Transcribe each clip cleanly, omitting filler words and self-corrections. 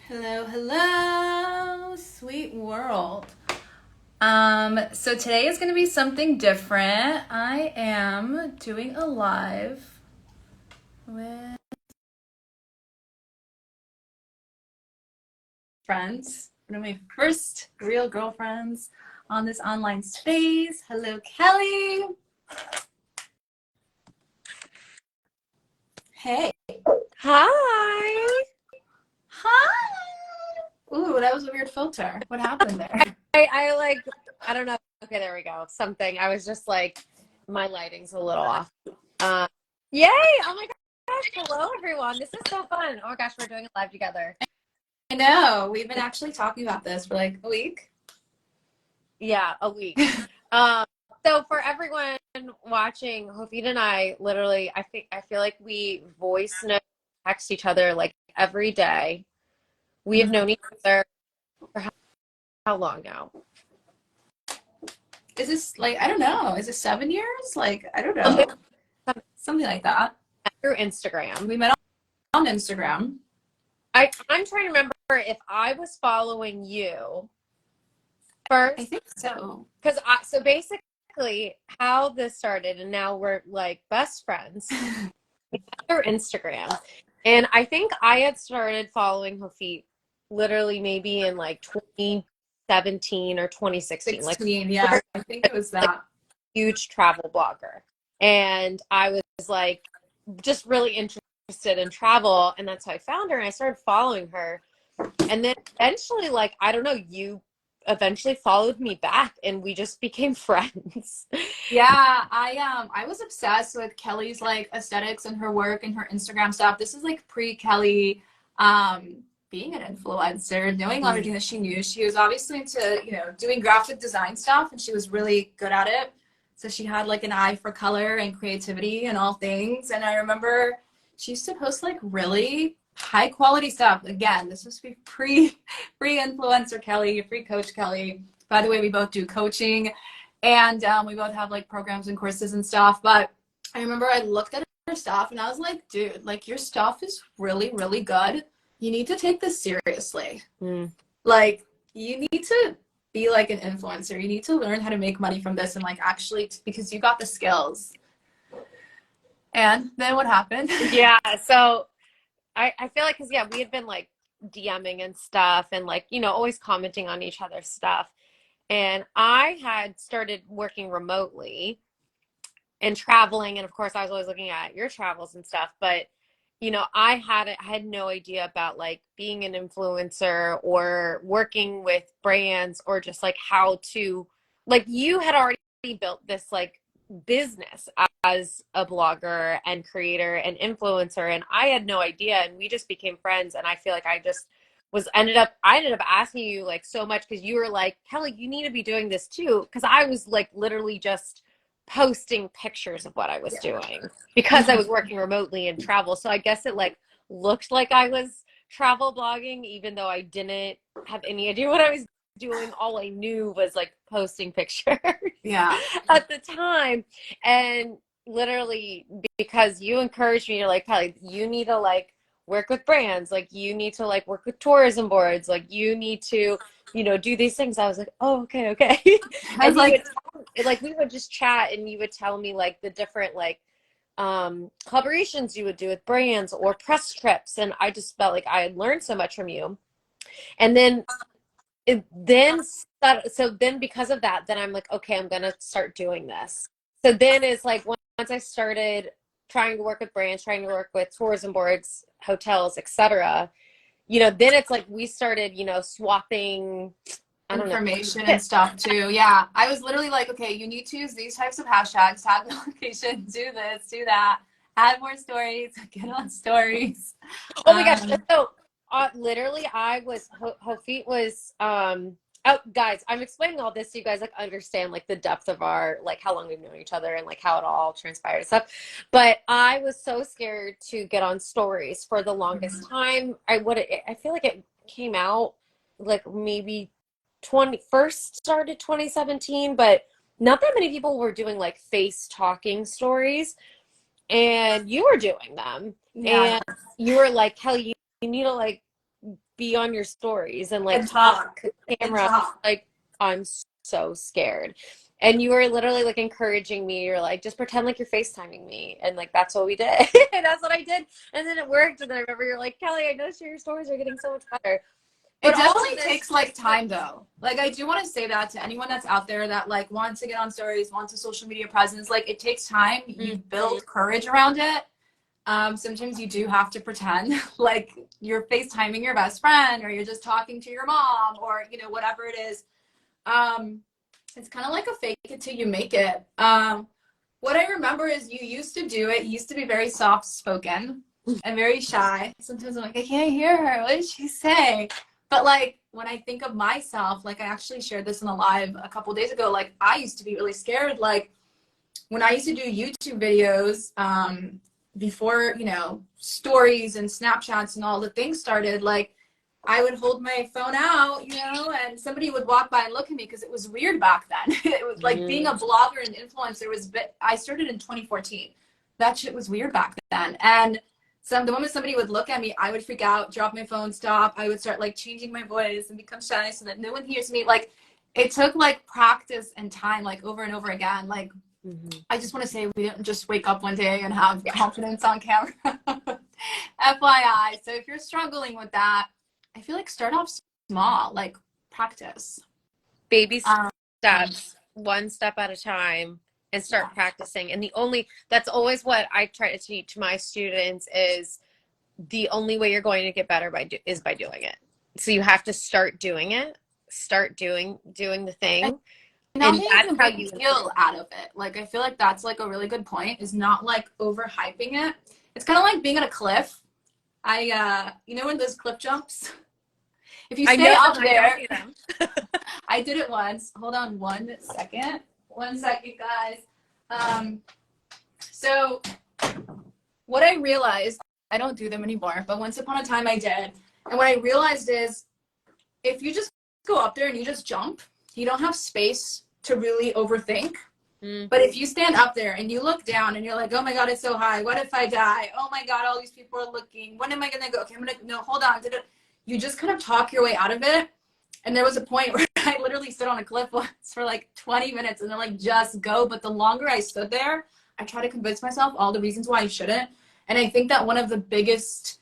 Hello, hello, sweet world. So today is going to be something different. I am doing a live with friends, one of my first real girlfriends on this online space. Hello, Kelly. Hey. Hi. Hi. Ooh, that was a weird filter. What happened there? I like, I don't know. Okay, there we go. Something. I was just like, my lighting's a little off. Uh, Yay! Oh my gosh. Hello, everyone. This is so fun. Oh my gosh, we're doing it live together. I know. We've been actually talking about this for like a week. Yeah, a week. Um, so for everyone watching, Hofit and I literally, I feel like we voice note text each other like every day. We have known each other for how long now? Is this like, I don't know, is it 7 years? Like, I don't know. Something Something like that. through Instagram. We met on Instagram. I'm trying to remember if I was following you I first, think so. because so basically how this started, and now we're like best friends through Instagram. And I think I had started following Hafit literally maybe in like 2017 or 2016, like 16, yeah. I think it was like that. huge travel blogger. And I was like just really interested in travel, and that's how I found her and I started following her. And then eventually, like, I don't know, you eventually followed me back and we just became friends. Yeah, I was obsessed with Kelly's like aesthetics and her work and her Instagram stuff. This is like pre-Kelly being an influencer, knowing everything that she knew. She was obviously into, doing graphic design stuff and she was really good at it. So she had like an eye for color and creativity and all things. And I remember she used to post like really high quality stuff. Again, this was pre-influencer Kelly, pre-coach Kelly. By the way, we both do coaching. And we both have like programs and courses and stuff. But I remember I looked at her stuff and I was like, dude, like your stuff is really, really good. You need to take this seriously. Mm. Like, you need to be like an influencer. You need to learn how to make money from this and like actually, because you got the skills. And then what happened? Yeah, so I feel like, because, yeah, we had been like DMing and stuff and like, always commenting on each other's stuff. And I had started working remotely and traveling. And of course, I was always looking at your travels and stuff. But I had no idea about like being an influencer or working with brands, or just like how to, like, you had already built this like business as a blogger and creator and influencer, and I had no idea, and we just became friends. And I feel like I ended up asking you like so much, because you were like, Kelly, you need to be doing this too, because I was like literally just posting pictures of what I was doing because I was working remotely and travel. So I guess it like looked like I was travel blogging, even though I didn't have any idea what I was doing. All I knew was like posting pictures Yeah. at the time. And literally, because you encouraged me, to like, Kelly, you need to like work with brands, like you need to like work with tourism boards, like you need to do these things. I was like, oh, okay, okay. I was And you like, would like, we would just chat and you would tell me like the different like collaborations you would do with brands or press trips, and I just felt like I had learned so much from you. And then it then so then because of that, then I'm like, okay, I'm gonna start doing this. So then it's like, once I started trying to work with brands, trying to work with tourism boards, hotels, etc., then it's like we started swapping, I don't know, information and stuff too. Yeah. I was literally like, okay, you need to use these types of hashtags, tag the location, do this, do that, add more stories, get on stories. oh my gosh. Um, So literally, Hofit was oh, guys, I'm explaining all this so you guys like understand like the depth of our, like, how long we've known each other and like how it all transpired and stuff. But I was so scared to get on stories for the longest time. I feel like it came out like maybe 20 first started 2017, but not that many people were doing like face talking stories, and you were doing them. yeah. And you were like, Kelly, you need to like be on your stories and like and talk and camera. talk. Like, I'm so scared. And you were literally like encouraging me. You're like, just pretend like you're FaceTiming me. And like, that's what we did. And that's what I did. And then it worked. And then I remember you're like, Kelly, I noticed your stories are getting so much better. It But all of definitely this, takes like time though. Like I do want to say that to anyone that's out there that like wants to get on stories, wants a social media presence. Like it takes time. You build courage around it. Sometimes you do have to pretend like you're FaceTiming your best friend or you're just talking to your mom or you know whatever it is. Um, it's kind of like a fake it till you make it. What I remember is you used to do it. You used to be very soft spoken and very shy. Sometimes I'm like, I can't hear her. What did she say? But like when I think of myself, like I actually shared this in a live a couple days ago. Like I used to be really scared. Like when I used to do YouTube videos, before you know stories and Snapchats and all the things started, like I would hold my phone out, you know, and somebody would walk by and look at me because it was weird back then. It was like being a blogger and influencer was. I started in 2014. That shit was weird back then, and the moment somebody would look at me, I would freak out, drop my phone, stop. I would start like changing my voice and become shy so that no one hears me. Like it took like practice and time, like over and over again. Like I just want to say we didn't just wake up one day and have confidence on camera. FYI. So if you're struggling with that, I feel like start off small, like practice. baby steps, one step at a time, and start practicing. And that's always what I try to teach my students is the only way you're going to get better is by doing it. So you have to start doing it, start doing the thing. Not And making that's a how big you deal out of it. Like I feel like that's like a really good point. Is not like overhyping it. It's kind of like being at a cliff. You know when those cliff jumps. If you stay up there, I did it once. Hold on 1 second. 1 second, guys. So what I realized, I don't do them anymore, but once upon a time I did. And what I realized is if you just go up there and you just jump, you don't have space to really overthink. But if you stand up there and you look down and you're like, oh my God, it's so high. What if I die? Oh my God, all these people are looking. When am I going to go? Okay, no, hold on. You just kind of talk your way out of it. And there was a point where I literally stood on a cliff once for like 20 minutes and they're like, just go. But the longer I stood there, I try to convince myself all the reasons why I shouldn't. And I think that one of the biggest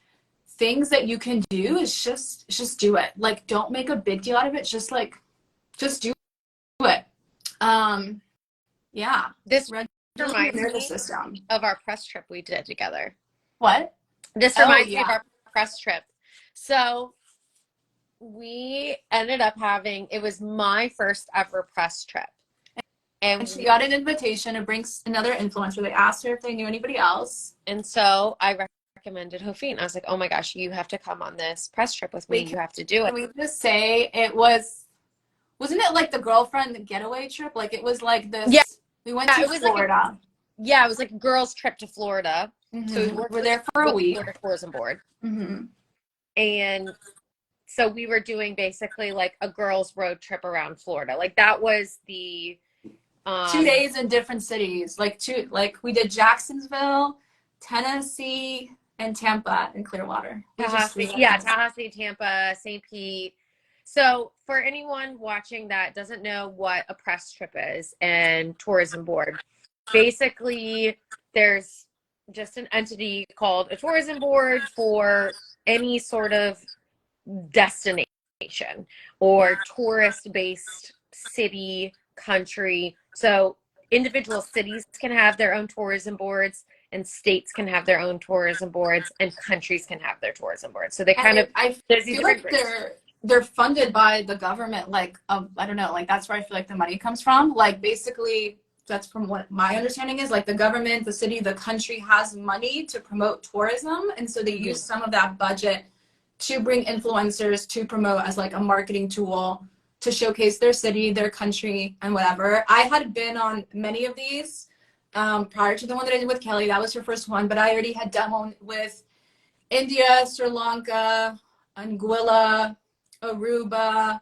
things that you can do is just do it. Like, don't make a big deal out of it. Just do it. Yeah. This reminds me of our press trip we did together. What? This reminds me of our press trip. So we ended up it was my first ever press trip. And she got an invitation to bring another influencer. They asked her if they knew anybody else. And so I recommended Hofit. And I was like, oh my gosh, you have to come on this press trip with me. You have to do it. Can we just say wasn't it like the girlfriend getaway trip? Like it was like this. Yeah. We went to Florida. It was like a girls' trip to Florida. So we were there for a week. Florida Tourism Board. And so we were doing basically like a girls' road trip around Florida. Like that was the 2 days in different cities. Like we did Jacksonville, Tennessee, and Tampa and Clearwater. Tallahassee, Tampa, St. Pete. So for anyone watching that doesn't know what a press trip is and tourism board, basically there's just an entity called a tourism board for any sort of destination or tourist-based city, country. So individual cities can have their own tourism boards and states can have their own tourism boards and countries can have their tourism boards. So they I feel like they're funded by the government. Like, I don't know, like that's where I feel like the money comes from. Like basically that's from what my understanding is, like the government, the city, the country has money to promote tourism. And so they use some of that budget to bring influencers to promote as like a marketing tool to showcase their city, their country, and whatever. I had been on many of these prior to the one that I did with Kelly. That was her first one, but I already had done one with India, Sri Lanka, Anguilla, Aruba.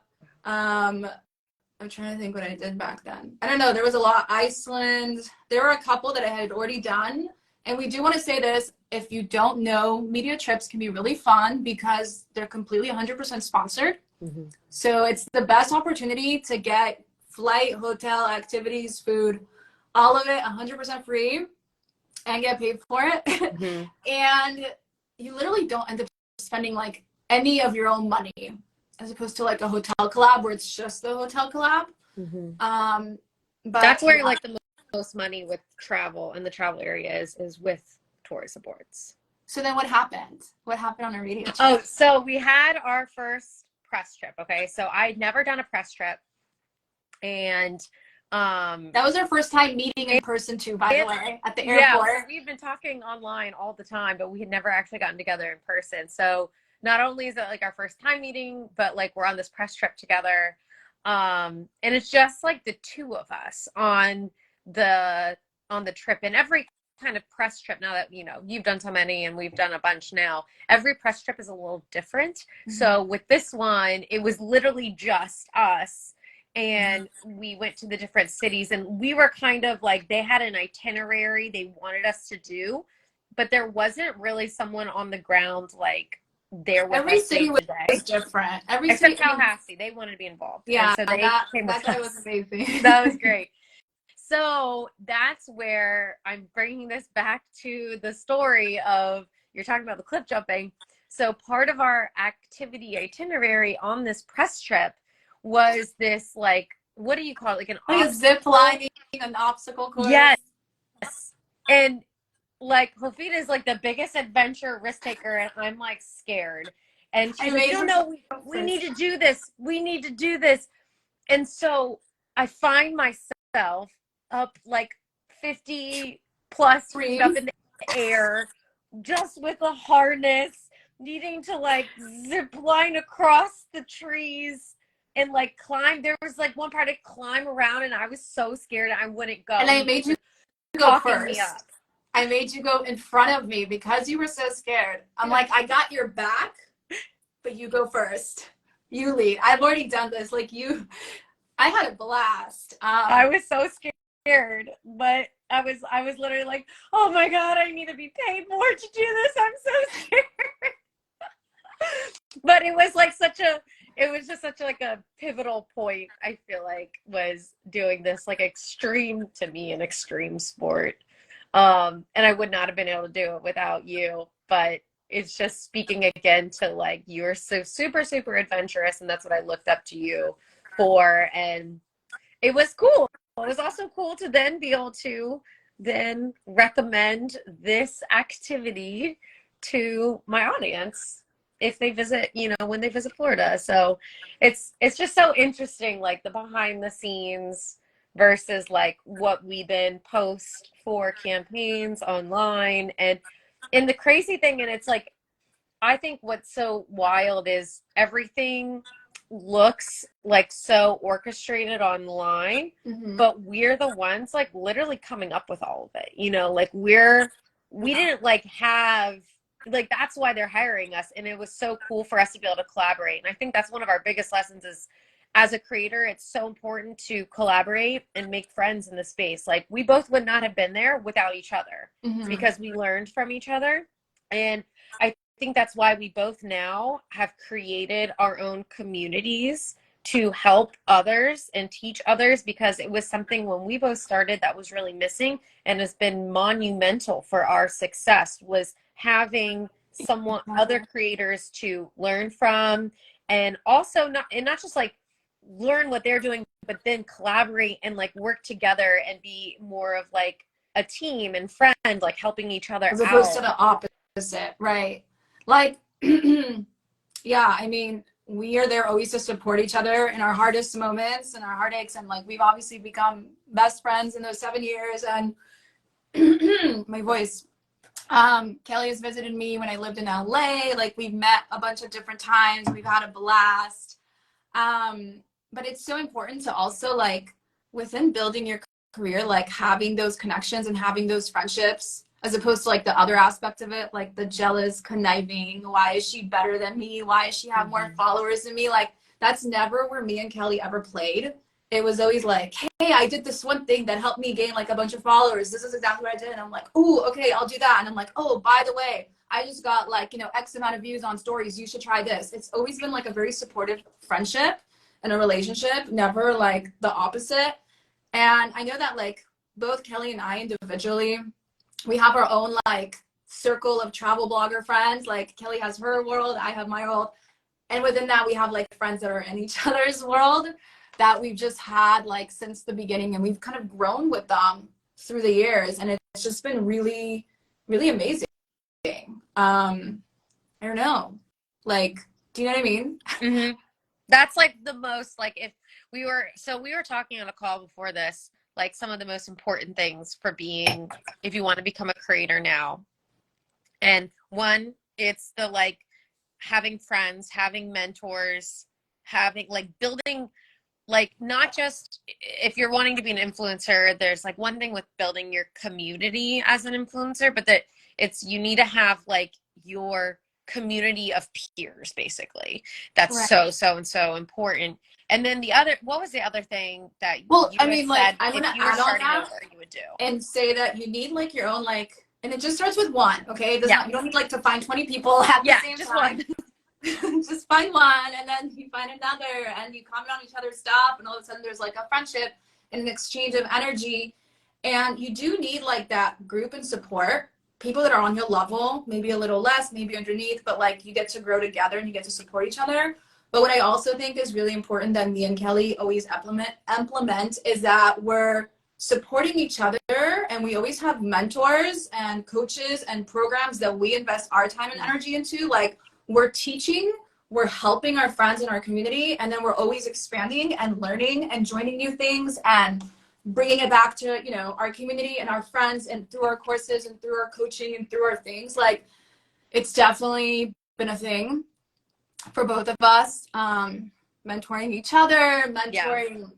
I'm trying to think what I did back then. I don't know. There was a lot. Iceland. There were a couple that I had already done And we do want to say this, if you don't know, media trips can be really fun because they're completely 100% sponsored. Mm-hmm. So it's the best opportunity to get flight, hotel, activities, food, all of it 100% free and get paid for it. Mm-hmm. And you literally don't end up spending like any of your own money as opposed to like a hotel collab where it's just the hotel collab. Mm-hmm. But that's where like the most money with travel and the travel area is with tourist boards. So then what happened? What happened on a radio trip? Oh, so we had our first press trip. Okay. So I'd never done a press trip. And that was our first time meeting in person too, by the way, at the airport. Yeah, we've been talking online all the time, but we had never actually gotten together in person. So not only is it like our first time meeting, but like we're on this press trip together. And it's just like the two of us on the trip. And every kind of press trip, now that you know you've done so many and we've done a bunch now, every press trip is a little different. Mm-hmm. So with this one, it was literally just us. And we went to the different cities, and we were kind of like, they had an itinerary they wanted us to do, but there wasn't really someone on the ground like there with every us city was different. Every except city, Tallahassee, they wanted to be involved. Yeah, and so they came with that us. was amazing. That was great. So that's where I'm bringing this back to the story of, you're talking about the cliff jumping. So part of our activity itinerary on this press trip was this, like, what do you call it? Like a zip lining, an obstacle course. Yes. And like Hofit is like the biggest adventure risk taker, and I'm like scared. And she's like, no, we need to do this. We need to do this. And so I find myself up like 50 plus feet up in the air, just with a harness, needing to like zip line across the trees and like climb. There was like one part to climb around, and I was so scared I wouldn't go. And I made you go first. I made you go in front of me because you were so scared. I'm like, I got your back, but you go first. You lead. I've already done this. Like I had a blast. I was so scared, but I was literally like, oh my God, I need to be paid more to do this. I'm so scared. But it was like it was just such like a pivotal point, I feel like, was doing this like extreme, to me, an extreme sport. And I would not have been able to do it without you. But it's just speaking again to like, you're so super, super adventurous. And that's what I looked up to you for. And it was cool. It was also cool to then be able to then recommend this activity to my audience if they visit, when they visit Florida. So it's just so interesting, like the behind the scenes versus like what we then post for campaigns online. And the crazy thing, and it's like, I think what's so wild is everything looks like so orchestrated online, but we're the ones like literally coming up with all of it, like we didn't like have, like, that's why they're hiring us. And it was so cool for us to be able to collaborate. And I think that's one of our biggest lessons is, as a creator, it's so important to collaborate and make friends in the space. Like, we both would not have been there without each other because we learned from each other. And I think that's why we both now have created our own communities to help others and teach others, because it was something when we both started that was really missing and has been monumental for our success, was having other creators to learn from, and also not just like learn what they're doing, but then collaborate and like work together and be more of like a team and friend, like helping each other as opposed to the opposite, right? Like, yeah, I mean, we are there always to support each other in our hardest moments and our heartaches, and like we've obviously become best friends in those 7 years. And my voice, Kelly has visited me when I lived in LA. Like, we've met a bunch of different times, we've had a blast. But it's so important to also, like, within building your career, like having those connections and having those friendships, as opposed to like the other aspect of it, like the jealous, conniving, why is she better than me? Why does she have more followers than me? Like, that's never where me and Kelly ever played. it was always like, hey, I did this one thing that helped me gain like a bunch of followers. This is exactly what I did. And I'm like, oh, okay, I'll do that. And I'm like, oh, by the way, I just got like, you know, X amount of views on stories. You should try this. It's always been like a very supportive friendship and a relationship, never like the opposite. And I know that like both Kelly and I individually, we have our own like circle of travel blogger friends. Like Kelly has her world, I have my world. And within that, we have like friends that are in each other's world that we've just had like since the beginning, and we've kind of grown with them through the years, and it's just been really, really amazing. I don't know, like, do you know what I mean? Mm-hmm. That's like the most, like, if we were, so we were talking on a call before this, like some of the most important things for being, if you want to become a creator now. And one, it's the like having friends, having mentors, having like building, like not just if you're wanting to be an influencer, there's like one thing with building your community as an influencer, but that it's, you need to have like your community of peers basically. That's Right. so important. And then the other, what was the other thing that Well, you I had mean, like, said I'm if gonna you were add on starting that over you would do? and say that you need like your own like, and it just starts with one, okay? It does Yeah. not, you don't need like to find 20 people at the Yeah, same just time. one. Just find one, and then you find another, and you comment on each other's stuff, and all of a sudden there's like a friendship and an exchange of energy. And you do need like that group and support, people that are on your level, maybe a little less, maybe underneath, but like you get to grow together and you get to support each other. But what I also think is really important that me and Kelly always implement is that we're supporting each other, and we always have mentors and coaches and programs that we invest our time and energy into. Like, we're teaching, we're helping our friends in our community, and then we're always expanding and learning and joining new things and bringing it back to, you know, our community and our friends, and through our courses and through our coaching and through our things. Like, it's definitely been a thing for both of us, mentoring each other, Yeah. mentoring,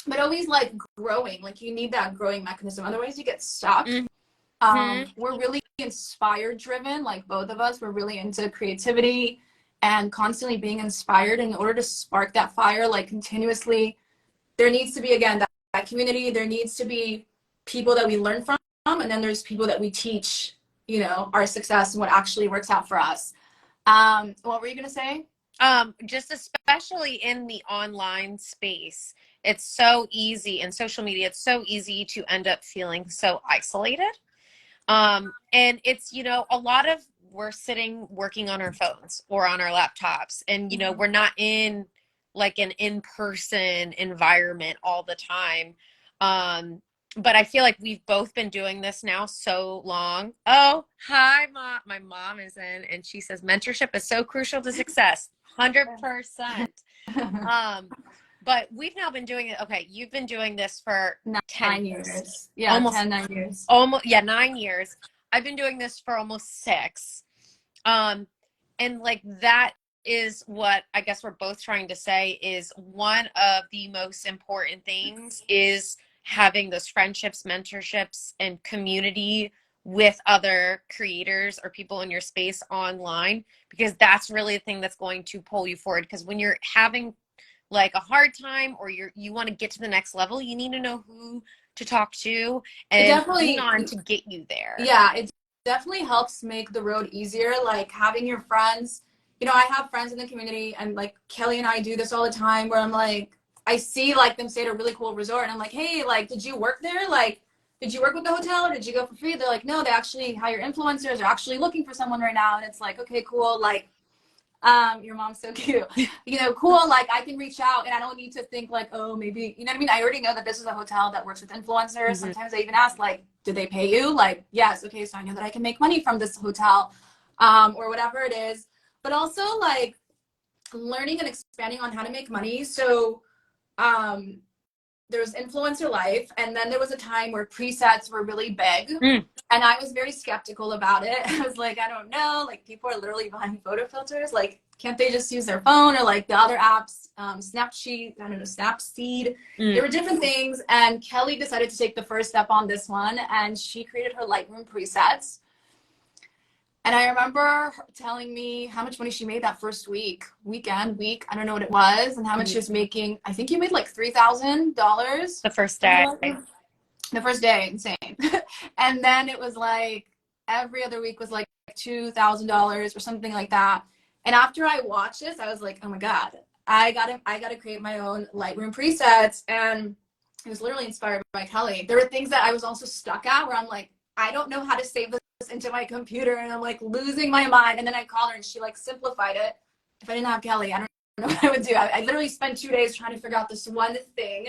but always like growing. Like, you need that growing mechanism, otherwise you get stuck. We're really inspired driven, like both of us. We're really into creativity and constantly being inspired. In order to spark that fire, like continuously, there needs to be, again, that community. There needs to be people that we learn from, and then there's people that we teach, you know, our success and what actually works out for us. What were you gonna say? Just especially in the online space, it's so easy, in social media, it's so easy to end up feeling so isolated. And it's, you know, a lot of, we're sitting working on our phones or on our laptops, and, you know, we're not in like an in-person environment all the time. But I feel like we've both been doing this now so long. Oh, hi, Mom. My mom is in, and she says mentorship is so crucial to success. 100%. But we've now been doing it. Okay, you've been doing this for 10 9 years. years. Yeah, Almost 9 years. Almost, yeah, 9 years. I've been doing this for almost 6. And like that is what I guess we're both trying to say is one of the most important things is having those friendships, mentorships, and community with other creators or people in your space online, because that's really the thing that's going to pull you forward. Because when you're having like a hard time, or you want to get to the next level, you need to know who to talk to and lean on to get you there. Yeah, it definitely helps make the road easier. Like, having your friends, you know, I have friends in the community, and like Kelly and I do this all the time, where I'm like, I see like them stay at a really cool resort, and I'm like, hey, like, did you work there? Like, did you work with the hotel, or did you go for free? They're like, no, they actually hire influencers. They're actually looking for someone right now. And it's like, okay, cool. Like, your mom's so cute. You know, cool. Like, I can reach out, and I don't need to think like, oh, maybe, you know what I mean? I already know that this is a hotel that works with influencers. Sometimes I even ask, like, do they pay you? Like, yes. Okay, so I know that I can make money from this hotel, or whatever it is. But also, like, learning and expanding on how to make money. So, there was influencer life, and then there was a time where presets were really big, and I was very skeptical about it. I was like, I don't know, like, people are literally buying photo filters. Like, can't they just use their phone, or like the other apps, Snapseed, I don't know, Snapseed. There were different things, and Kelly decided to take the first step on this one, and she created her Lightroom presets. And I remember her telling me how much money she made that first week, I don't know what it was, and how much she was making. I think you made like $3,000 The first day. the first day. Insane. And then it was like every other week was like $2,000 or something like that. And after I watched this, I was like, oh my God, I gotta create my own Lightroom presets. And it was literally inspired by Kelly. There were things that I was also stuck at where I'm like, I don't know how to save this into my computer, and I'm like losing my mind. And then I called her and she like simplified it. If I didn't have Kelly, I don't know what I would do. I literally spent 2 days trying to figure out this one thing.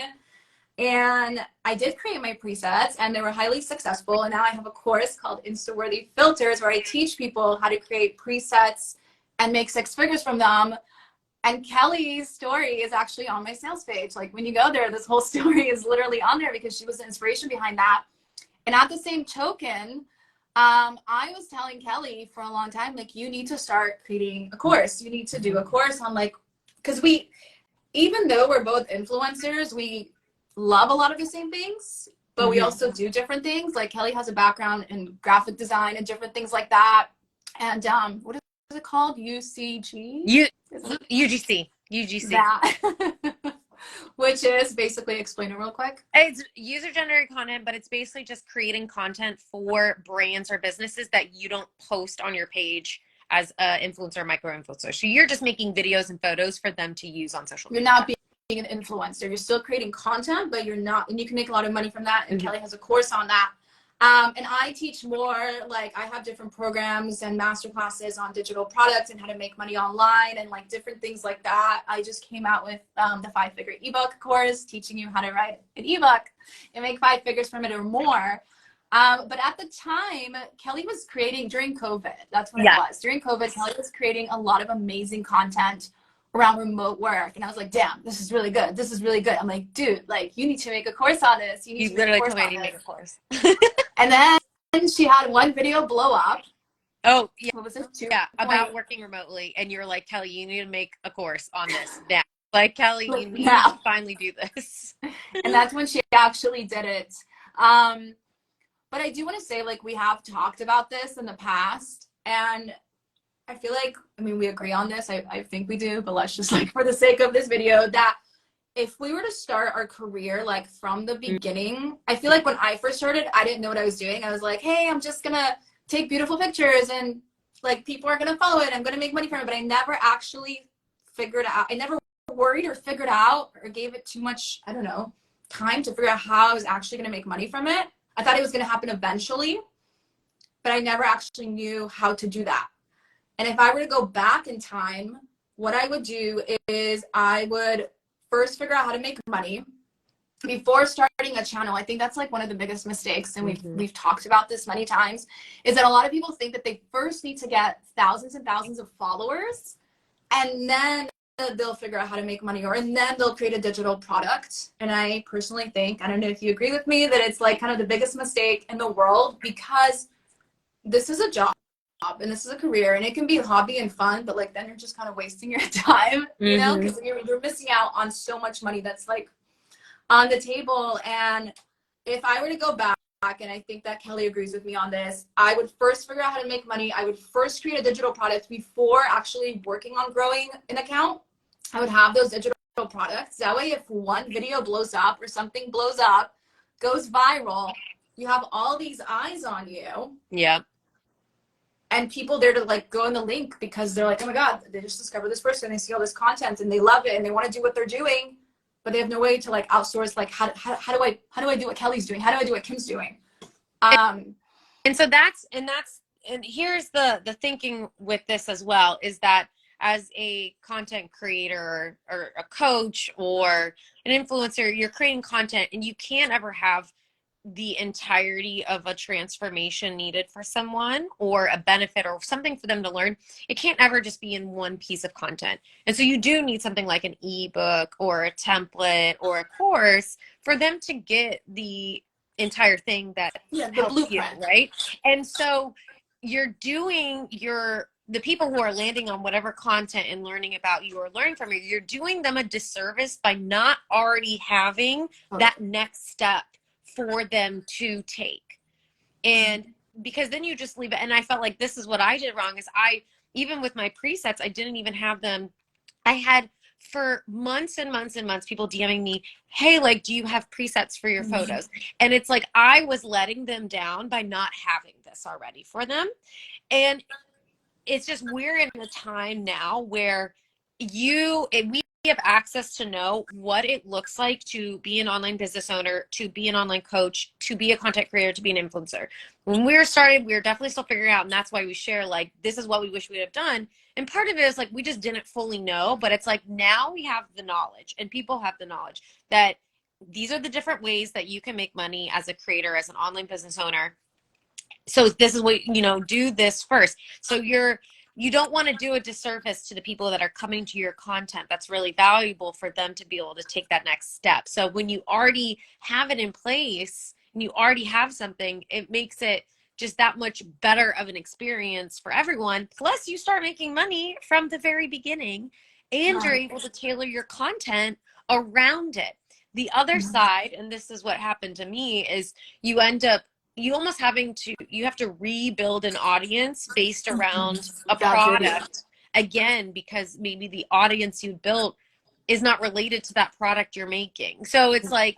And I did create my presets and they were highly successful. And now I have a course called Instaworthy Filters where I teach people how to create presets and make 6 figures from them. And Kelly's story is actually on my sales page. Like when you go there, this whole story is literally on there because she was the inspiration behind that. And at the same token, I was telling Kelly for a long time, like, you need to start creating a course. You need to do a course on like, because even though we're both influencers, we love a lot of the same things, but we also do different things. Like Kelly has a background in graphic design and different things like that. And what is it called? UGC. That. Which is basically, explain it real quick. It's user-generated content, but it's basically just creating content for brands or businesses that you don't post on your page as an influencer, micro-influencer. So you're just making videos and photos for them to use on social media. You're not being an influencer. You're still creating content, but you're not, and you can make a lot of money from that. And Kelly has a course on that. And I teach more, like I have different programs and master classes on digital products and how to make money online and like different things like that. I just came out with the 5-figure ebook course, teaching you how to write an ebook and make 5 figures from it or more. But at the time, Kelly was creating during COVID. That's what it was. During COVID, Kelly was creating a lot of amazing content around remote work. And I was like, damn, this is really good. This is really good. I'm like, dude, like you need to make a course on this. You literally told me to make a course. And then she had one video blow up. Oh, yeah. What was it? About working remotely. And you're like, Kelly, you need to make a course on this now. Like, Kelly, you need to finally do this. And that's when she actually did it. But I do want to say, like, we have talked about this in the past. And I feel like, I mean, we agree on this. I think we do. But let's just, like, for the sake of this video, that if we were to start our career like from the beginning, I feel like when I first started, I didn't know what I was doing. I was like, hey, I'm just gonna take beautiful pictures and like people are gonna follow it. I'm gonna make money from it. But I never actually figured out, I never worried or figured out or gave it too much, I don't know, time to figure out how I was actually gonna make money from it. I thought it was gonna happen eventually, but I never actually knew how to do that. And if I were to go back in time, what I would do is I would first figure out how to make money before starting a channel. I think that's like one of the biggest mistakes, and we've talked about this many times, is that a lot of people think that they first need to get thousands and thousands of followers and then they'll figure out how to make money, and then they'll create a digital product. And I personally think, I don't know if you agree with me, that it's like kind of the biggest mistake in the world, because this is a job and this is a career, and it can be a hobby and fun, but like then you're just kind of wasting your time, you know, because you're missing out on so much money that's like on the table. And if I were to go back, and I think that Kelly agrees with me on this, I would first figure out how to make money. I would first create a digital product before actually working on growing an account. I would have those digital products. That way, if one video blows up or something blows up, goes viral, you have all these eyes on you. Yeah. And people there to like go in the link because they're like, oh my God, they just discovered this person. They see all this content and they love it and they want to do what they're doing, but they have no way to like outsource. Like, how do I do what Kelly's doing? How do I do what Kim's doing? And so and here's the thinking with this as well, is that as a content creator or a coach or an influencer, you're creating content and you can't ever have the entirety of a transformation needed for someone, or a benefit or something for them to learn. It can't ever just be in one piece of content. And so you do need something like an ebook or a template or a course for them to get the entire thing that helps you, right? And so you're doing the people who are landing on whatever content and learning about you or learning from you, you're doing them a disservice by not already having that next step for them to take. And because then you just leave it. And I felt like this is what I did wrong is even with my presets, I didn't even have them. I had for months and months and months people DMing me, hey, like, do you have presets for your photos? And it's like I was letting them down by not having this already for them. And it's just we're in a time now where we have access to know what it looks like to be an online business owner, to be an online coach, to be a content creator, to be an influencer. When we were started, we were definitely still figuring out, and that's why we share like this is what we wish we'd have done. And part of it is like we just didn't fully know, but it's like now we have the knowledge, and people have the knowledge that these are the different ways that you can make money as a creator, as an online business owner. So this is what, do this first. So you don't want to do a disservice to the people that are coming to your content that's really valuable for them to be able to take that next step. So when you already have it in place and you already have something, it makes it just that much better of an experience for everyone. Plus you start making money from the very beginning, and you're able to tailor your content around it. The other side, and this is what happened to me, is you end up you have to rebuild an audience based around a product again, because maybe the audience you built is not related to that product you're making. So it's like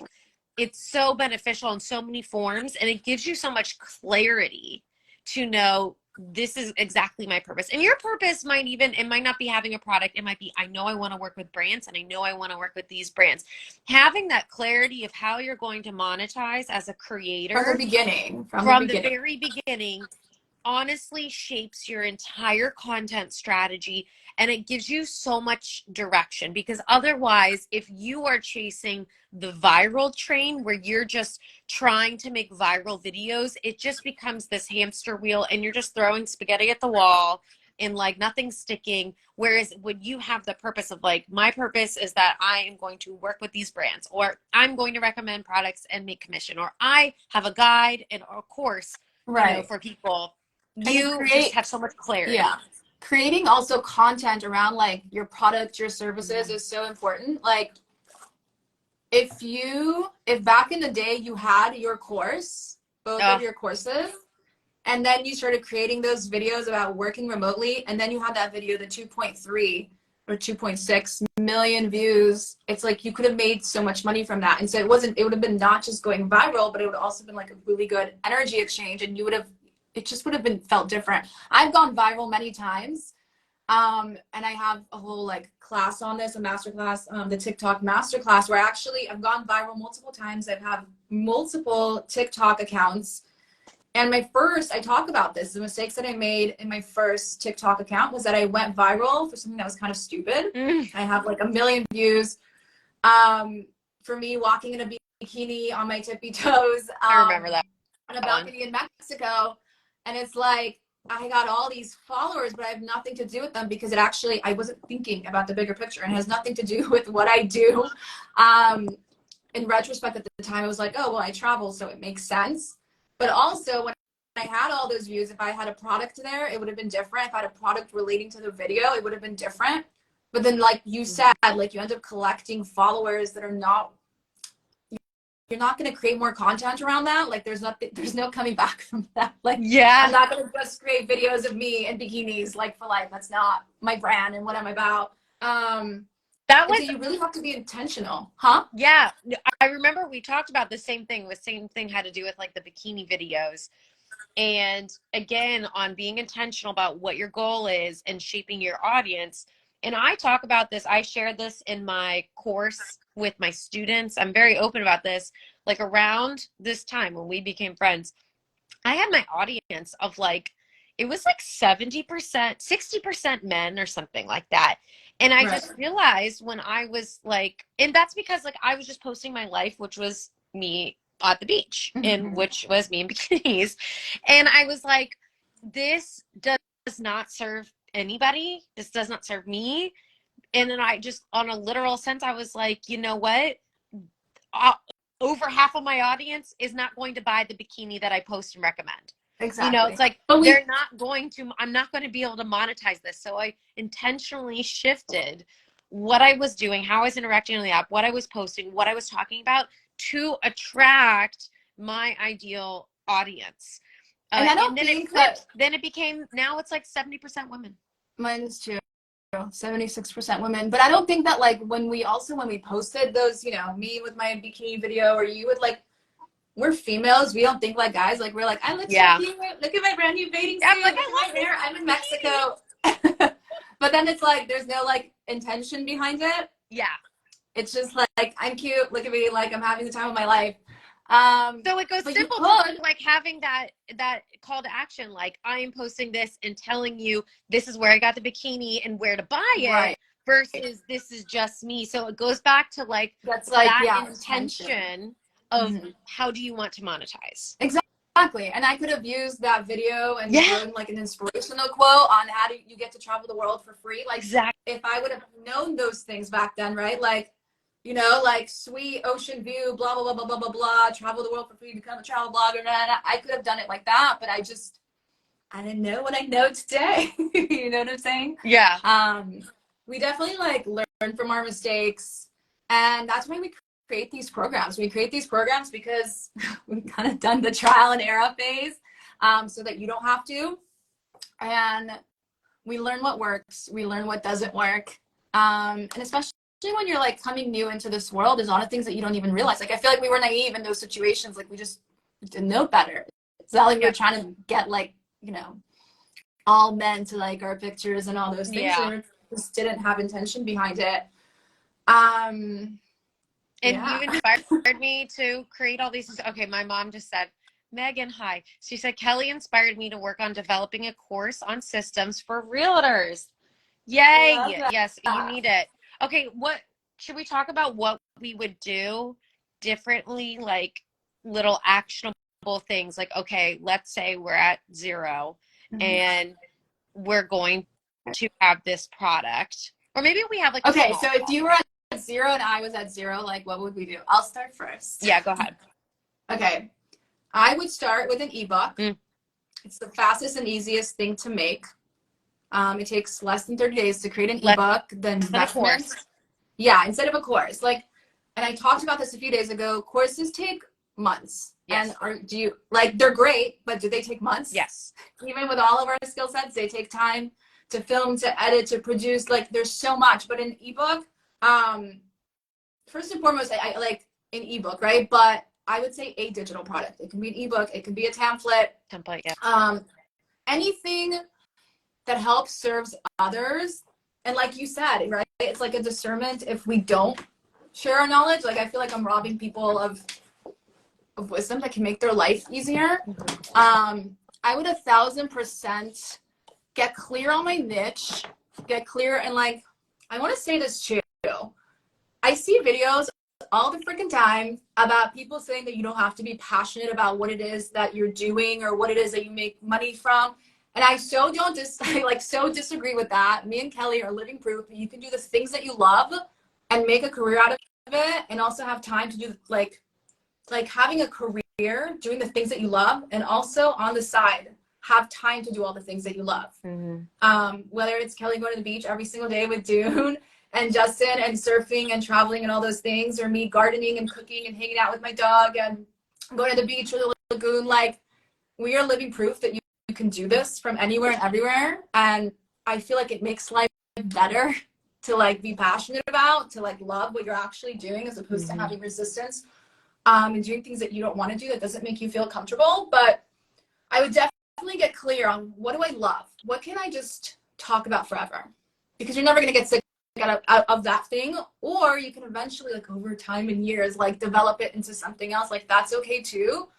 it's so beneficial in so many forms, and it gives you so much clarity to know this is exactly my purpose. And your purpose it might not be having a product. It might be, I know I want to work with brands, and I know I want to work with these brands. Having that clarity of how you're going to monetize as a creator from the very beginning honestly shapes your entire content strategy, and it gives you so much direction. Because otherwise, if you are chasing the viral train where you're just trying to make viral videos, it just becomes this hamster wheel, and you're just throwing spaghetti at the wall and like nothing's sticking. Whereas when you have the purpose of like, my purpose is that I am going to work with these brands, or I'm going to recommend products and make commission, or I have a guide and a course for people, you just have so much clarity. Yeah. Creating also content around like your product, your services is so important. Like if back in the day you had your course, both of your courses, and then you started creating those videos about working remotely, and then you had that video, the 2.3 or 2.6 million views, it's like you could have made so much money from that. And so it would have been not just going viral, but it would also been like a really good energy exchange, and it just would have been felt different. I've gone viral many times. And I have a whole like class on this, a masterclass, the TikTok masterclass, where actually I've gone viral multiple times. I've had multiple TikTok accounts. And I talk about this. The mistakes that I made in my first TikTok account was that I went viral for something that was kind of stupid. I have like 1 million views. For me walking in a bikini on my tippy toes. I remember that. On a balcony in Mexico. And it's like, I got all these followers, but I have nothing to do with them because I wasn't thinking about the bigger picture, and it has nothing to do with what I do. In retrospect, at the time, I was like, oh, well, I travel, so it makes sense. But also, when I had all those views, if I had a product there, it would have been different. If I had a product relating to the video, it would have been different. But then, like you said, like you end up collecting followers that are not, you're not going to create more content around that. Like there's no coming back from that. Like, I'm not going to just create videos of me in bikinis, like for life. That's not my brand and what I'm about. So you really have to be intentional, huh? Yeah. I remember we talked about the same thing. The same thing had to do with like the bikini videos. And again, on being intentional about what your goal is and shaping your audience. And I talk about this. I shared this in my course with my students. I'm very open about this. Like around this time when we became friends, I had my audience of like, it was like 70%, 60% men or something like that. And I just realized when I was like, and that's because like I was just posting my life, which was me at the beach, and which was me in bikinis. And I was like, this does not serve anybody. This does not serve me. And then I just, on a literal sense, I was like, you know what? Over half of my audience is not going to buy the bikini that I post and recommend. Exactly. It's like, they're not going to, I'm not going to be able to monetize this. So I intentionally shifted what I was doing, how I was interacting on the app, what I was posting, what I was talking about to attract my ideal audience. And I don't and then think it flipped. Then it became, now it's like 70% women. mine is too. 76% women. But I don't think that like when we posted those, you know, me with my bikini video or you with like, we're females, we don't think like guys. Like we're like, I look so cute. Look at my brand new bathing suit. I'm like, Look at my hair. I'm in Mexico. But then it's like there's no like intention behind it. Yeah. It's just like I'm cute. Look at me. Like I'm having the time of my life. So it goes but simple to like having that call to action, like I am posting this and telling you this is where I got the bikini and where to buy it, right. versus this is just me. So it goes back to like That's like that intention of how do you want to monetize? Exactly. And I could have used that video and written like an inspirational quote on how do you get to travel the world for free. Like if I would have known those things back then, right? Like, you know, like sweet ocean view, blah, blah, blah, blah, blah, blah, blah, travel the world for free, become a travel blogger. And I could have done it like that, but I didn't know what I know today. You know what I'm saying? Yeah. We definitely like learn from our mistakes. And that's why we create these programs. We create these programs because we've kind of done the trial and error phase, so that you don't have to. And we learn what works. We learn what doesn't work. And especially when you're like coming new into this world, there's a lot of things that you don't even realize. Like I feel like we were naive in those situations. Like we just didn't know better. It's not like we were trying to get like, you know, all men to like our pictures and all those things. Yeah. We just didn't have intention behind it. And you inspired me to create all these. Okay, my mom just said, Megan, hi. She said, Kelly inspired me to work on developing a course on systems for realtors. Yay. Yes, you need it. Okay, what should we talk about what we would do differently, like little actionable things? Like, okay, let's say we're at 0 and we're going to have this product. Or maybe we have like okay, so if you were at 0 and I was at 0, like what would we do? I'll start first. Yeah, go ahead. Okay. I would start with an ebook. It's the fastest and easiest thing to make. It takes less than 30 days to create an ebook. The investment. Yeah, instead of a course. Like, and I talked about this a few days ago. Courses take months. Yes. And do you like they're great, but do they take months? Yes. Even with all of our skill sets, they take time to film, to edit, to produce. Like there's so much. But an ebook, first and foremost, I like an ebook, right? But I would say a digital product. It can be an ebook. It can be a template. Yeah. Anything that helps serves others. And like you said, right? It's like a discernment if we don't share our knowledge. Like I feel like I'm robbing people of wisdom that can make their life easier. I would 1,000% get clear on my niche, get clear. And like, I want to say this too. I see videos all the freaking time about people saying that you don't have to be passionate about what it is that you're doing or what it is that you make money from. And I so disagree with that. Me and Kelly are living proof that you can do the things that you love and make a career out of it, and also have time to do like having a career doing the things that you love, and also on the side have time to do all the things that you love. Whether it's Kelly going to the beach every single day with Dune and Justin and surfing and traveling and all those things, or me gardening and cooking and hanging out with my dog and going to the beach or the lagoon. Like we are living proof that you can do this from anywhere and everywhere. And I feel like it makes life better to like be passionate about, to like love what you're actually doing, as opposed to having resistance and doing things that you don't want to do that doesn't make you feel comfortable. But I would definitely get clear on what do I love? What can I just talk about forever? Because you're never going to get sick out of that thing. Or you can eventually, like over time and years, like develop it into something else. Like that's okay too.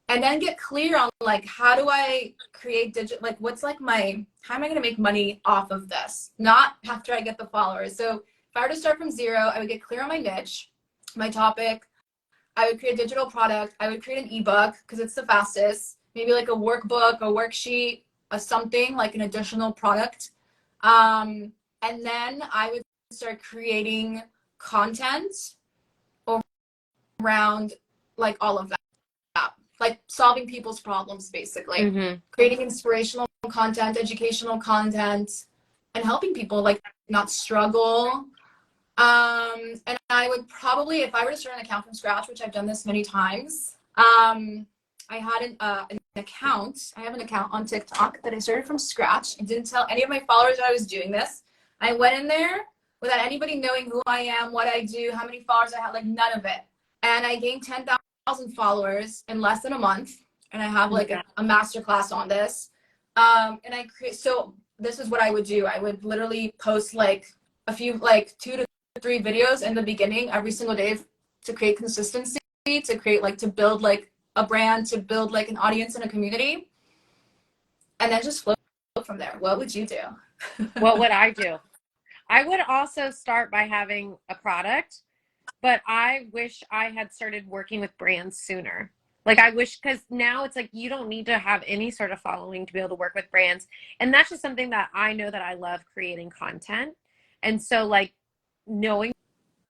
And then get clear on like, how do I create like what's like how am I going to make money off of this? Not after I get the followers. So if I were to start from 0, I would get clear on my niche, my topic. I would create a digital product. I would create an ebook because it's the fastest. Maybe like a workbook, a worksheet, a something like an additional product. And then I would start creating content around like all of that. Like solving people's problems, basically. Creating inspirational content, educational content, and helping people like not struggle. And I would probably, if I were to start an account from scratch, which I've done this many times, I had an account. I have an account on TikTok that I started from scratch. I didn't tell any of my followers that I was doing this. I went in there without anybody knowing who I am, what I do, how many followers I had, like none of it. And I gained 10,000 followers in less than a month. And I have like a master class on this. And I create, so this is what I would do. I would literally post like a few, like 2 to 3 videos in the beginning every single day to create consistency, to create like, to build like a brand, to build like an audience and a community, and then just flow from there. What would you do? What would I do? I would also start by having a product, but I wish I had started working with brands sooner. Like I wish, because now it's like you don't need to have any sort of following to be able to work with brands. And that's just something that I know that I love, creating content. And so like knowing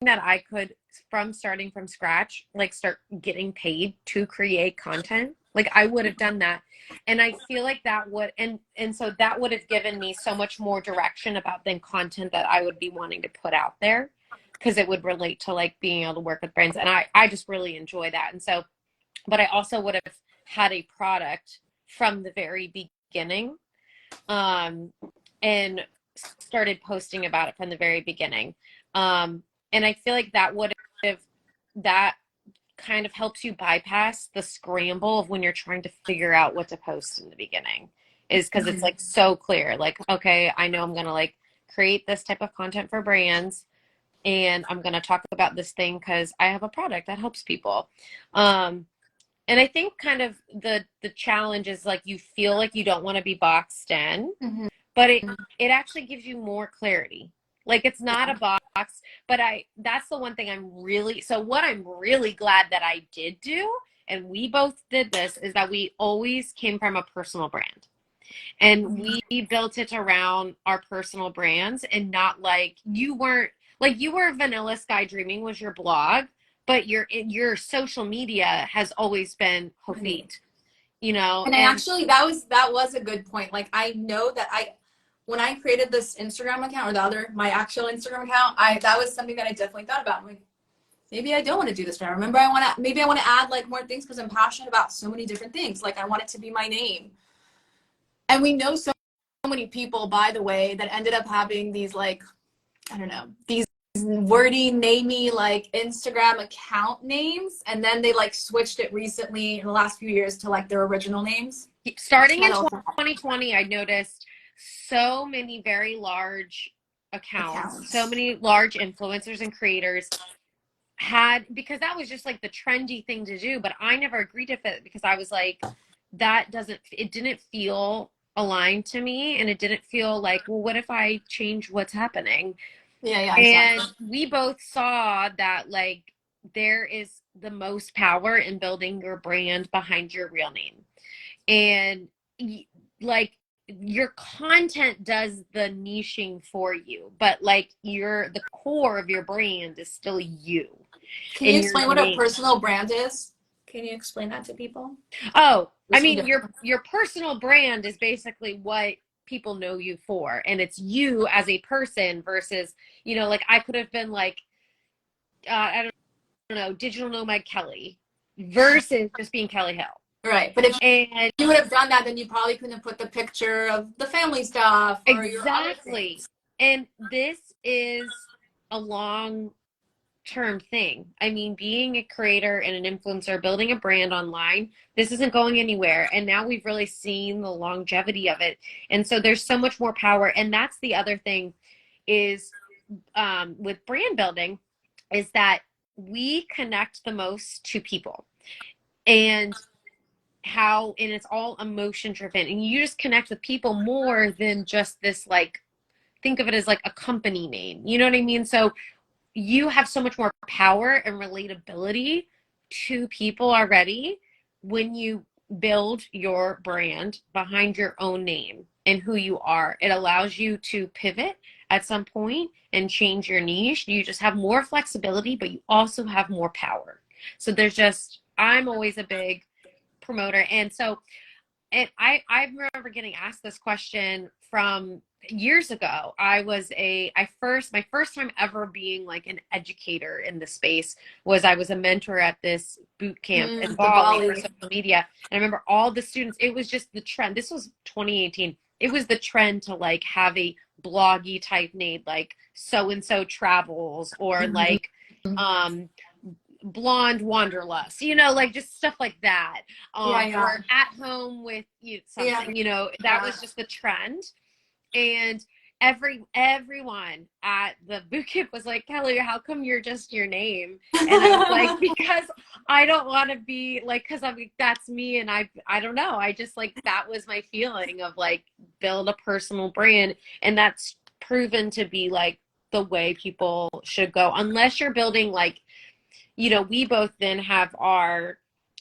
that I could, from starting from scratch, like start getting paid to create content, like I would have done that. And I feel like that would, and so that would have given me so much more direction about the content that I would be wanting to put out there, because it would relate to like being able to work with brands. And I just really enjoy that. And so, but I also would have had a product from the very beginning, and started posting about it from the very beginning. And I feel like that would have, that kind of helps you bypass the scramble of when you're trying to figure out what to post in the beginning, is because it's like so clear, like, okay, I know I'm going to like create this type of content for brands, and I'm going to talk about this thing because I have a product that helps people. And I think kind of the challenge is like, you feel like you don't want to be boxed in, but it actually gives you more clarity. Like it's not a box, but that's the one thing what I'm really glad that I did do, and we both did this, is that we always came from a personal brand. And we built it around our personal brands, and not like you were Vanilla Sky Dreaming was your blog, but your social media has always been Hofit, you know. And I actually, that was a good point. Like I know that when I created this Instagram account, or my actual Instagram account, that was something that I definitely thought about. I'm like, maybe I don't want to do this now. Remember, maybe I want to add like more things, because I'm passionate about so many different things. Like I want it to be my name. And we know so many people, by the way, that ended up having these like, I don't know, these wordy, namey like Instagram account names, and then they like switched it recently in the last few years to like their original names. Starting in 2020, I noticed so many very large accounts, so many large influencers and creators because that was just like the trendy thing to do, but I never agreed with it, because I was like, it didn't feel aligned to me, and it didn't feel like, well, what if I change what's happening? Yeah, and exactly. We both saw that like there is the most power in building your brand behind your real name, and like your content does the niching for you, but like the core of your brand is still you. Can you explain what a personal brand is? Can you explain that to people? Oh, I mean, your personal brand is basically what people know you for, and it's you as a person versus, you know, like I could have been like, I don't know, Digital Nomad Kelly versus just being Kelly Hill. Right. But if you would have done that, then you probably couldn't have put the picture of the family stuff. Or exactly. And this is a long-term thing. I mean, being a creator and an influencer, building a brand online, this isn't going anywhere. And now we've really seen the longevity of it. And so there's so much more power. And that's the other thing is with brand building, is that we connect the most to people. And it's all emotion driven, and you just connect with people more than just this, like, think of it as like a company name, you know what I mean? So you have so much more power and relatability to people already when you build your brand behind your own name and who you are. It allows you to pivot at some point and change your niche. You just have more flexibility, but you also have more power. So I'm always a big promoter. And so and I remember getting asked this question from years ago. My first time ever being like an educator in the space was I was a mentor at this boot camp in The Bali for Bali. social media. And I remember all the students, it was just the trend. This was 2018. It was the trend to like have a bloggy type name like so and so travels or Mhm. like blonde wanderlust, like just stuff like that, Yeah, yeah, or at home with you yeah, something, that yeah. was just the trend. And everyone at the boot camp was like, Kelly, how come you're just your name? And I was like, because I don't want to be like, because I'm like, that's me. And I don't know, I just like, that was my feeling of like build a personal brand. And that's proven to be like the way people should go, unless you're building like, we both then have our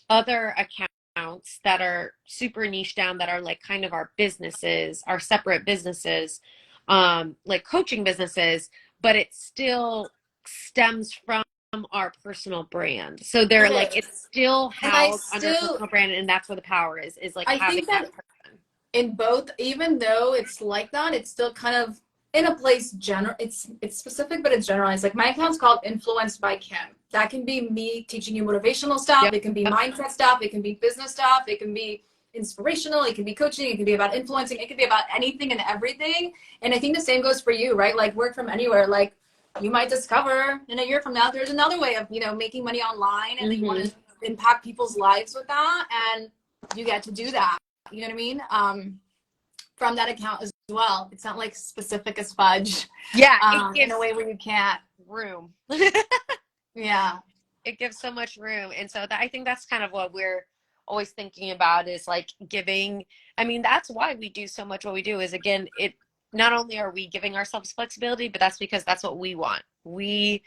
other accounts that are super niche down, that are like kind of our businesses, our separate businesses, like coaching businesses, but it still stems from our personal brand. So they're Okay. like, it's still And I housed under a still, personal brand, and that's where the power is like I having think that that person. in both, even though it's like that, it's still kind of in a place general. It's specific, but it's generalized. Like my account's called Influenced by Kim. That can be me teaching you motivational stuff. Yep. It can be mindset stuff. It can be business stuff. It can be inspirational. It can be coaching. It can be about influencing. It can be about anything and everything. And I think the same goes for you, right? Like work from anywhere. Like you might discover in a year from now, there's another way of, making money online, and you want to impact people's lives with that. And you get to do that. You know what I mean? From that account as well. It's not like specific as fudge, Yeah, it in a gives way where you can't. room. Yeah. It gives so much room. And so I think that's kind of what we're always thinking about, is like giving. I mean, that's why we do so much what we do, is again, it not only are we giving ourselves flexibility, but that's because that's what we want. We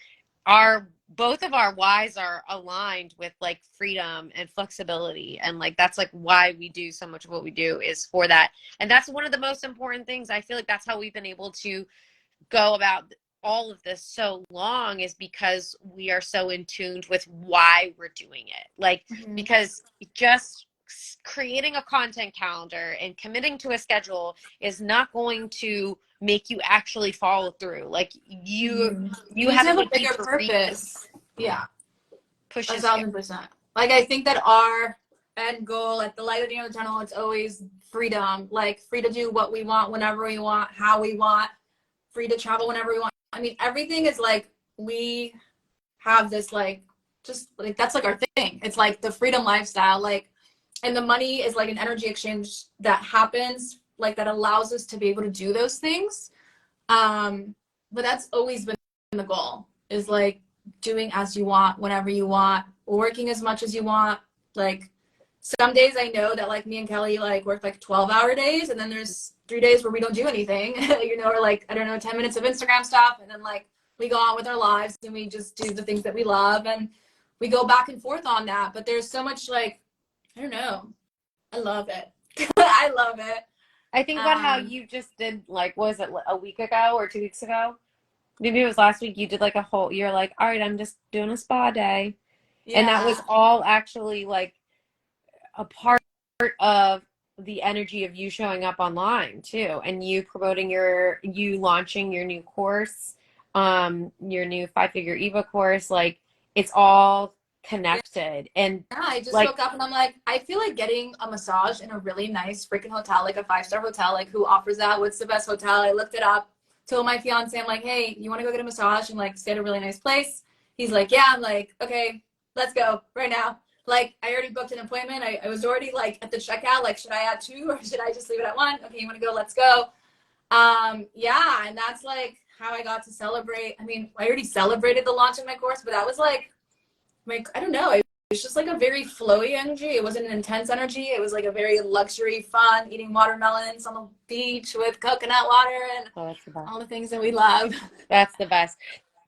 are, both of our whys are aligned with like freedom and flexibility. And like, that's like why we do so much of what we do, is for that. And that's one of the most important things. I feel like that's how we've been able to go about all of this so long, is because we are so in tune with why we're doing it. Like, because just creating a content calendar and committing to a schedule is not going to make you actually follow through. Like you You need to having have a a bigger deeper reason purpose. Yeah, a pushes you. 1000%. Like I think that our end goal, at the light at the end of the tunnel, it's always freedom. Like free to do what we want, whenever we want, how we want, free to travel whenever we want. I mean, everything is like, we have this like, just like, that's like our thing. It's like the freedom lifestyle. Like, and the money is like an energy exchange that happens, like that allows us to be able to do those things. But that's always been the goal, is like doing as you want, whenever you want, working as much as you want. Like some days I know that like me and Kelly like work like 12-hour days, and then there's 3 days where we don't do anything, or like, I don't know, 10 minutes of Instagram stuff. And then like we go on with our lives and we just do the things that we love, and we go back and forth on that. But there's so much like, I don't know. I love it. I love it. I think about how you just did, like, was it a week ago or 2 weeks ago? Maybe it was last week. You did like you're like, all right, I'm just doing a spa day. And that was Yeah. all actually like a part of the energy of you showing up online too, and you promoting you launching your new course, your new 5-figure Eva course. Like it's all connected. And Yeah, I just like, woke up and I'm like, I feel like getting a massage in a really nice freaking hotel, like a 5-star hotel. Like, who offers that? What's the best hotel? I looked it up, told my fiance, I'm like, hey, you want to go get a massage and like stay at a really nice place? He's like, yeah. I'm like, okay, let's go right now. Like, I already booked an appointment. I was already like at the checkout, like, should I add 2 or should I just leave it at 1? Okay, you want to go? Let's go. Yeah, and that's like how I got to celebrate. I mean, I already celebrated the launch of my course, but that was like, I don't know. It's just like a very flowy energy. It wasn't an intense energy. It was like a very luxury, fun, eating watermelons on the beach with coconut water and oh, that's the best. all the things that we love. That's the best.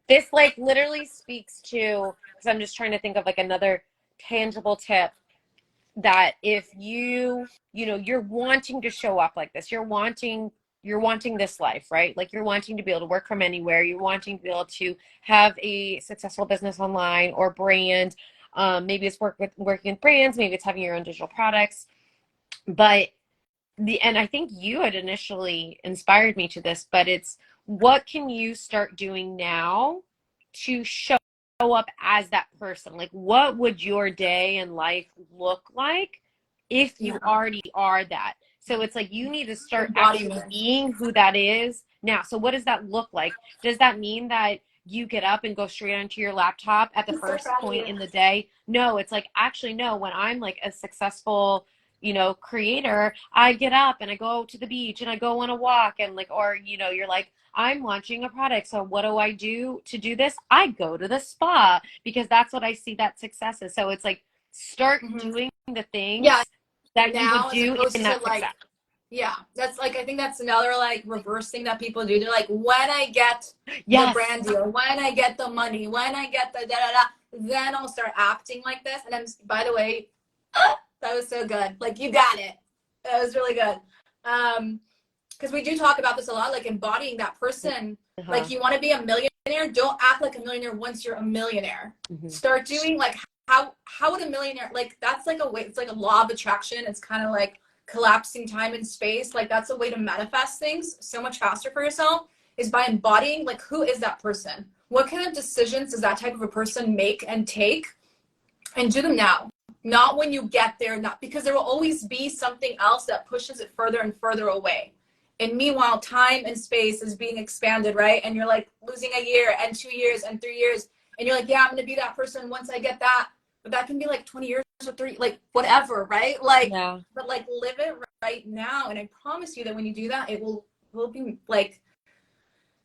This like literally speaks to, because I'm just trying to think of like another tangible tip, that if you're wanting to show up like this, you're wanting this life, right? Like you're wanting to be able to work from anywhere, you're wanting to be able to have a successful business online or brand. Maybe it's working with brands, maybe it's having your own digital products. But and I think you had initially inspired me to this, but it's what can you start doing now to show up as that person? Like, what would your day and life look like if you already are that? So it's like you need to start actually Embodiment. being who that is now. So what does that look like? Does that mean that you get up and go straight onto your laptop at the I'm so first proud of point you. in the day? No, it's like, actually, no, when I'm like a successful, creator, I get up and I go to the beach and I go on a walk and like, or, you're like, I'm launching a product. So what do I do to do this? I go to the spa because that's what I see that success is. So it's like, start doing the Yeah, things that you would now as do opposed in to that like, success. yeah, that's like, I think that's another like reversing that people do. They're like, when I get the Yes. brand deal, when I get the money, when I get the da da da, then I'll start acting like this. And I'm, by the way, that was so good. Like, you got it. That was really good. Because we do talk about this a lot, like embodying that person. Uh-huh. Like, you want to be a millionaire, don't act like a millionaire once you're a millionaire. Mm-hmm. Start doing like how would a millionaire, like, that's like a way, it's like a law of attraction. It's kind of like collapsing time and space. Like, that's a way to manifest things so much faster for yourself, is by embodying, like, who is that person? What kind of decisions does that type of a person make and take? And do them now, not when you get there, not because there will always be something else that pushes it further and further away. And meanwhile, time and space is being expanded, right? And you're like losing a year and 2 years and 3 years, and you're like, yeah, I'm gonna be that person once I get that. But that can be like 20 years or 30, like whatever, right? Like, Yeah. but like live it right now. And I promise you that when you do that, it will be like,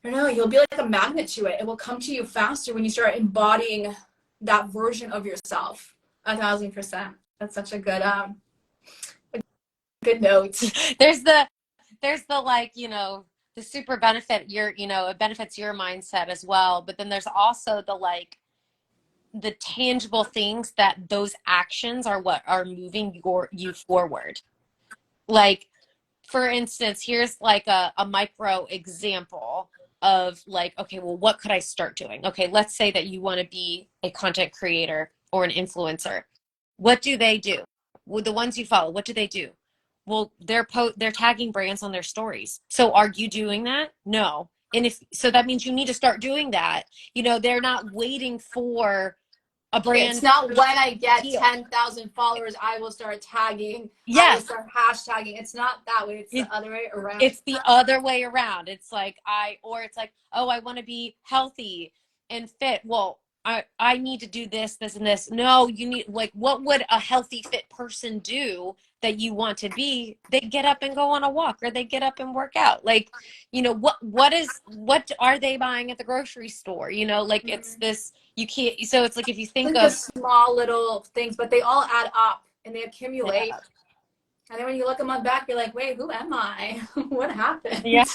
I don't know, you'll be like a magnet to it. It will come to you faster when you start embodying that version of yourself. 1,000%. That's such a good note. There's the like, the super benefit it benefits your mindset as well. But then there's also the like the tangible things that those actions are what are moving you forward. Like, for instance, here's like a micro example of like, okay, well, what could I start doing? Okay, let's say that you want to be a content creator or an influencer. What do they do? Well, the ones you follow, what do they do? Well, they're tagging brands on their stories. So are you doing that? No. And if so, that means you need to start doing that. They're not waiting for a It's brand not when I get deal. 10,000 followers, I will start tagging, I will Yes. start hashtagging. It's not that way. It's It, the other way around. it's the other way around. It's like it's like, oh, I want to be healthy and fit. Well, I need to do this and this. No, you need, like, what would a healthy fit person do that you want to be? They get up and go on a walk, or they get up and work out. Like, what are they buying at the grocery store? Like, it's this, you can't, so it's like, if you think Like the of, small little things, but they all add up and they accumulate. And then when you look them on back, you're like, wait, who am I? What happened? yeah.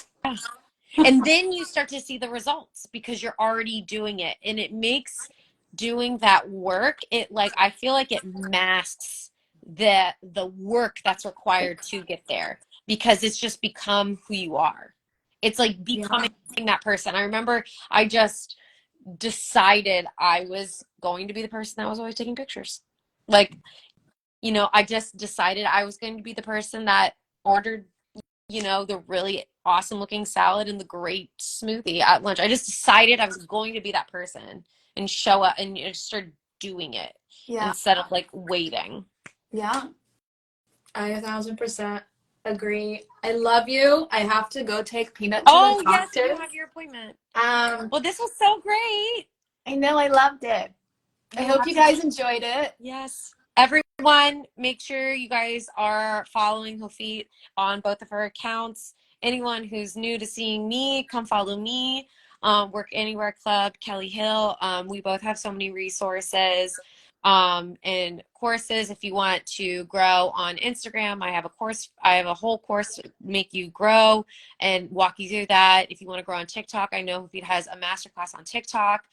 And then you start to see the results because you're already doing it, and it makes doing that work, it, like, I feel like it masks the work that's required to get there, because it's just become who you are. It's like Yeah. becoming that person. I remember I just decided I was going to be the person that was always taking pictures. Like, I just decided I was going to be the person that ordered, the really awesome looking salad and the great smoothie at lunch. I just decided I was going to be that person and show up and just start doing it Yeah. instead of like waiting. Yeah. I 1,000% agree. I love you. I have to go take Peanut to the Oh, yes, you doctor. have your appointment. Um, Well, this was so great. I know, I loved it. I Yeah, hope you guys enjoyed it. yes. Everyone, make sure you guys are following Hofit on both of her accounts. Anyone who's new to seeing me, come follow me. Work Anywhere Club, Kelly Hill. We both have so many resources and courses. If you want to grow on Instagram, I have a course. I have a whole course to make you grow and walk you through that. If you want to grow on TikTok, I know Hofit has a masterclass on TikTok.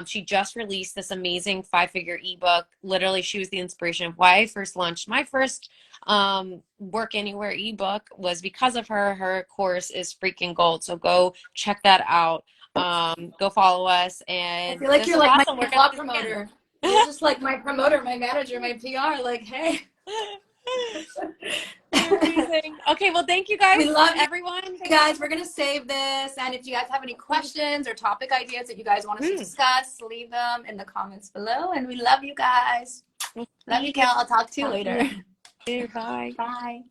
She just released this amazing 5-figure ebook. Literally, she was the inspiration of why I first launched my first Work Anywhere ebook was because of her. Her course is freaking gold. So go check that out. Go follow us. I And feel like this you're was like my awesome. We're going club to do this again. promoter. You're just like my promoter, my manager, my PR. Like, hey. Amazing. Okay, well, thank you guys, We love you everyone. guys. We're gonna save this, and if you guys have any questions or topic ideas that you guys want us to discuss, leave them in the comments below. And we love you guys. Love you, Kel. I'll talk to you later. Bye. Bye.